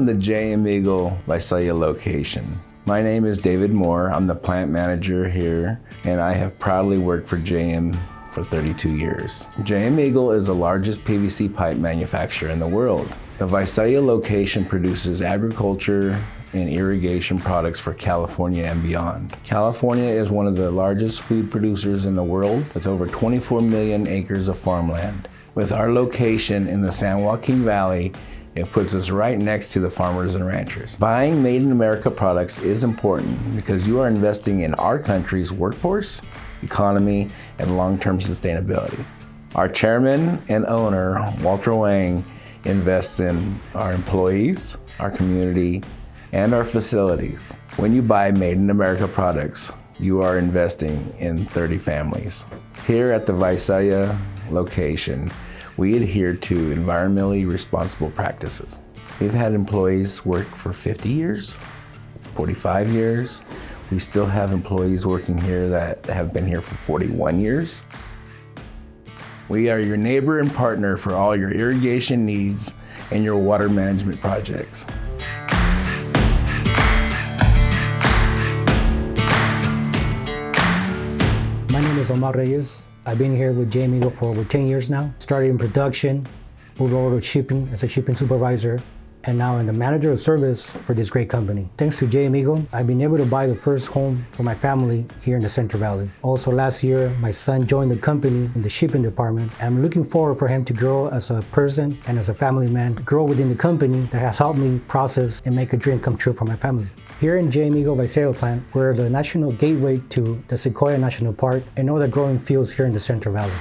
from the JM Eagle Visalia location. My name is David Moore. I'm the plant manager here, and I have proudly worked for JM for 32 years. JM Eagle is the largest PVC pipe manufacturer in the world. The Visalia location produces agriculture and irrigation products for California and beyond. California is one of the largest food producers in the world with over 24 million acres of farmland. With our location in the San Joaquin Valley, it puts us right next to the farmers and ranchers. Buying Made in America products is important because you are investing in our country's workforce, economy, and long-term sustainability. Our chairman and owner, Walter Wang, invests in our employees, our community, and our facilities. When you buy Made in America products, you are investing in 30 families. Here at the Visalia location, we adhere to environmentally responsible practices. We've had employees work for 50 years, 45 years. We still have employees working here that have been here for 41 years. We are your neighbor and partner for all your irrigation needs and your water management projects. My name is Omar Reyes. I've been here with JM Eagle for over 10 years now. Started in production, moved over to shipping as a shipping supervisor, and now I'm the manager of service for this great company. Thanks to JM Eagle, I've been able to buy the first home for my family here in the Central Valley. Also last year, my son joined the company in the shipping department. I'm looking forward for him to grow as a person and as a family man, grow within the company that has helped me process and make a dream come true for my family. Here in JM Eagle Visalia plant, we're the national gateway to the Sequoia National Park and all the growing fields here in the Central Valley.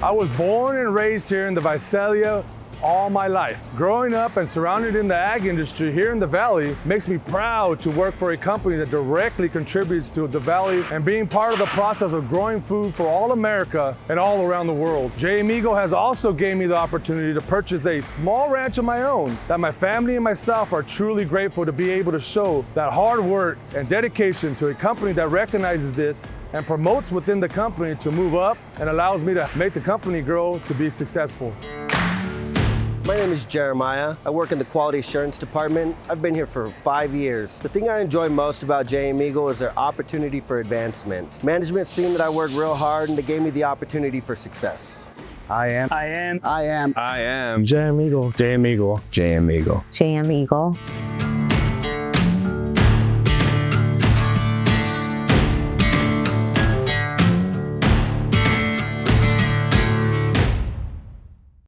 I was born and raised here in the Visalia all my life. Growing up and surrounded in the ag industry here in the Valley makes me proud to work for a company that directly contributes to the Valley and being part of the process of growing food for all America and all around the world. JM Eagle has also gave me the opportunity to purchase a small ranch of my own that my family and myself are truly grateful to be able to show that hard work and dedication to a company that recognizes this and promotes within the company to move up and allows me to make the company grow to be successful. My name is Jeremiah. I work in the quality assurance department. I've been here for 5 years. The thing I enjoy most about JM Eagle is their opportunity for advancement. Management's seen that I work real hard and they gave me the opportunity for success. I am JM Eagle. JM Eagle. JM Eagle. JM Eagle.